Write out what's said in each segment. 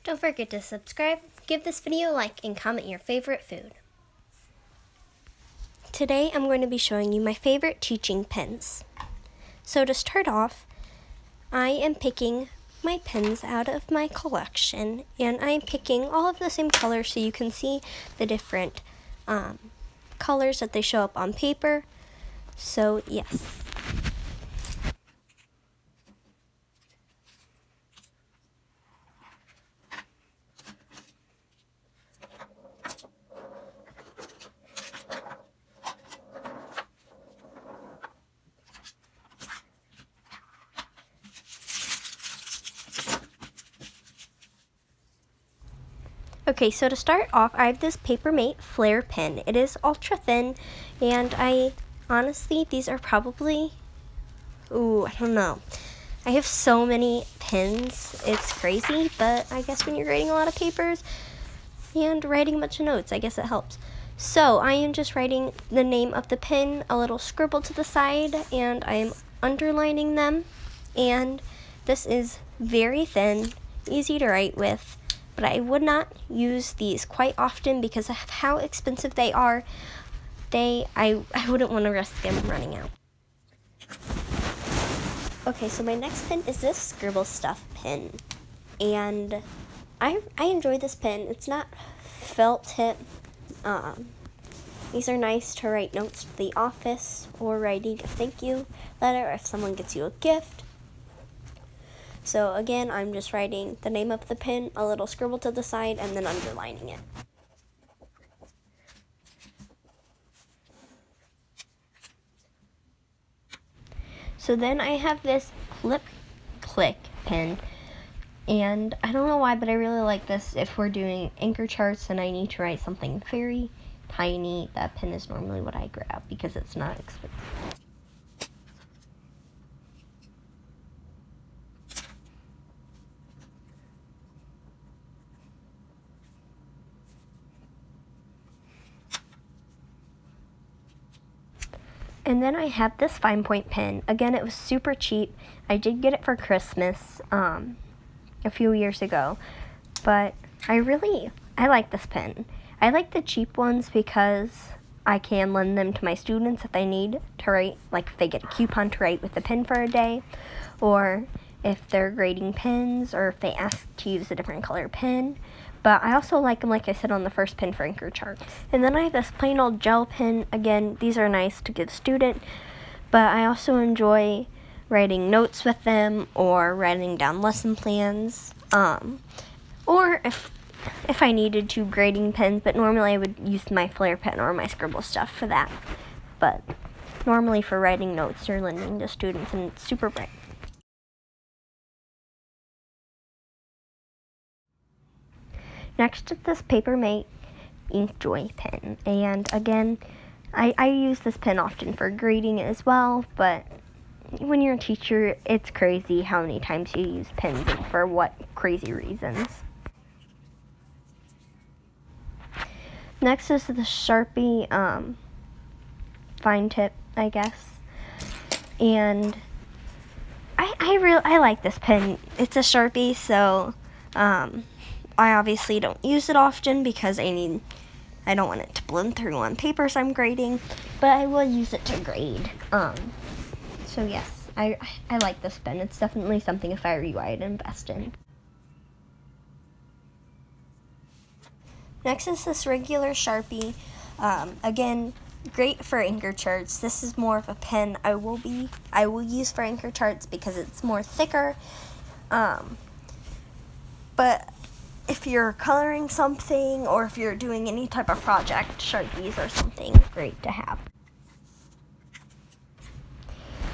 Don't forget to subscribe, give this video a like, and comment your favorite food. Today I'm going to be showing you my favorite teaching pens. So to start off, I am picking my pens out of my collection, and I'm picking all of the same colors so you can see the different colors that they show up on paper. So yes. Okay, so to start off, I have this Papermate Flare pen. It is ultra thin, and honestly, these are probably, I don't know. I have so many pens, it's crazy, but I guess when you're writing a lot of papers and writing a bunch of notes, I guess it helps. So I am just writing the name of the pen, a little scribble to the side, and I am underlining them. And this is very thin, easy to write with, but I would not use these quite often because of how expensive they are. I wouldn't want to risk them running out. Okay, so my next pen is this Scribble Stuff pen, and I enjoy this pen. It's not felt tip. These are nice to write notes to the office or writing a thank you letter if someone gets you a gift. So again, I'm just writing the name of the pen, a little scribble to the side, and then underlining it. So then I have this Flip Click pen, and I don't know why, but I really like this if we're doing anchor charts and I need to write something very tiny. That pen is normally what I grab because it's not expensive. And then I have this Fine Point pen. Again, it was super cheap. I did get it for Christmas a few years ago, but I like this pen. I like the cheap ones because I can lend them to my students if they need to write, like if they get a coupon to write with the pen for a day, or if they're grading pens, or if they ask to use a different color pen. But I also like them, like I said, on the first pen for anchor charts. And then I have this plain old gel pen. Again, these are nice to give student, but I also enjoy writing notes with them or writing down lesson plans. Or if I needed to, grading pens, but normally I would use my Flare pen or my Scribble Stuff for that. But normally for writing notes or lending to students, and it's super bright. Next is this Papermate Inkjoy pen, and again, I use this pen often for grading as well, but when you're a teacher, it's crazy how many times you use pens and for what crazy reasons. Next is the Sharpie fine tip, I guess, and I like this pen. It's a Sharpie, so I obviously don't use it often because I don't want it to blend through on papers I'm grading, but I will use it to grade. So yes, I like this pen. It's definitely something if I were you, I'd invest in. Next is this regular Sharpie. Again, great for anchor charts. This is more of a pen I will use for anchor charts because it's more thicker. But if you're coloring something or if you're doing any type of project, Sharpies are something great to have.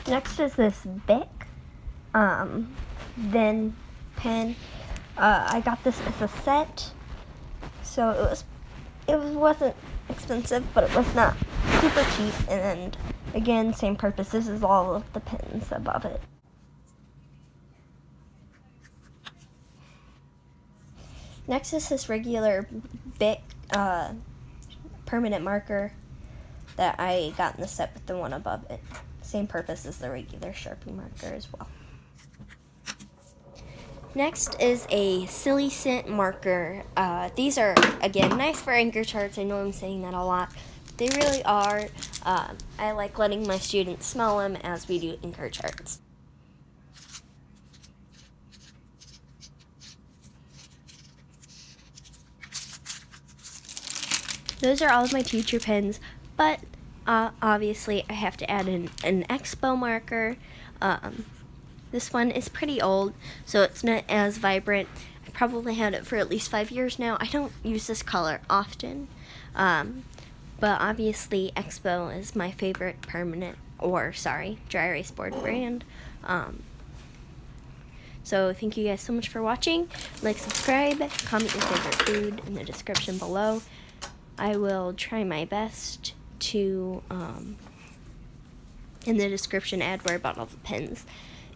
Next is this Bic Then pen. I got this as a set, so it wasn't expensive, but it was not super cheap. And again, same purpose. This is all of the pens above it. Next is this regular Bic permanent marker that I got in the set with the one above it. Same purpose as the regular Sharpie marker as well. Next is a Silly Scent marker. These are, again, nice for anchor charts. I know I'm saying that a lot. They really are. I like letting my students smell them as we do anchor charts. Those are all of my teacher pens, but obviously I have to add an Expo marker. This one is pretty old, so it's not as vibrant. I probably had it for at least 5 years now. I don't use this color often, but obviously Expo is my favorite dry erase board brand. So thank you guys so much for watching. Like, subscribe, comment your favorite food in the description below. I will try my best to, in the description, add where I bought all the pens.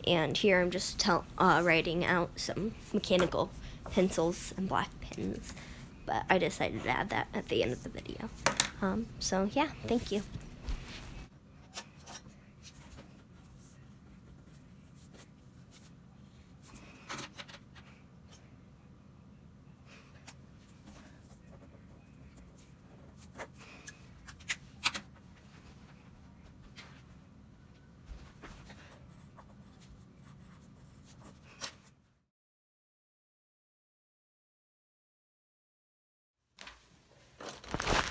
And here I'm just writing out some mechanical pencils and black pens. But I decided to add that at the end of the video. So yeah, thank you.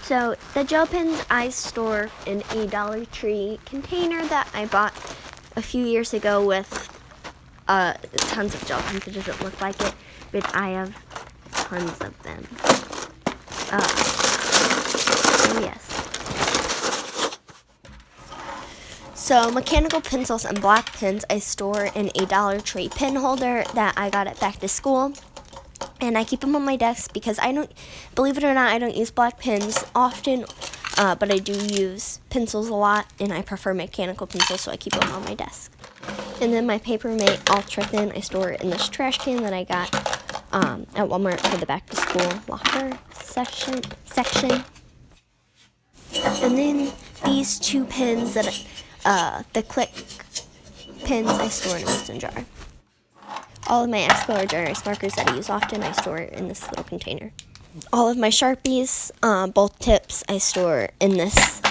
So the gel pens I store in a Dollar Tree container that I bought a few years ago with tons of gel pens. It doesn't look like it, but I have tons of them. So yes. So mechanical pencils and black pens I store in a Dollar Tree pen holder that I got at back to school. And I keep them on my desk because believe it or not, I don't use black pens often, but I do use pencils a lot, and I prefer mechanical pencils, so I keep them on my desk. And then my Papermate Ultra Thin, I store it in this trash can that I got at Walmart for the back to school locker section. And then these two pens that the Click pens I store in a mason jar. All of my Expo or dry erase markers that I use often, I store in this little container. All of my Sharpies, both tips, I store in this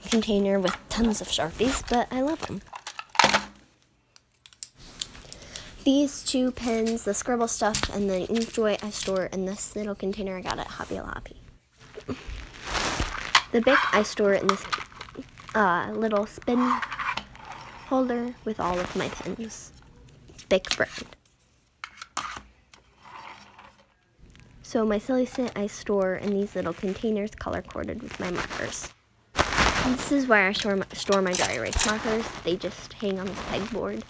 container with tons of Sharpies, but I love them. These two pens, the Scribble Stuff and the Inkjoy, I store in this little container I got at Hobby Lobby. The Bic I store in this little spin holder with all of my pens. Bic brand. So my Silly Scent I store in these little containers color-coded with my markers. And this is where I store my dry erase markers. They just hang on this pegboard.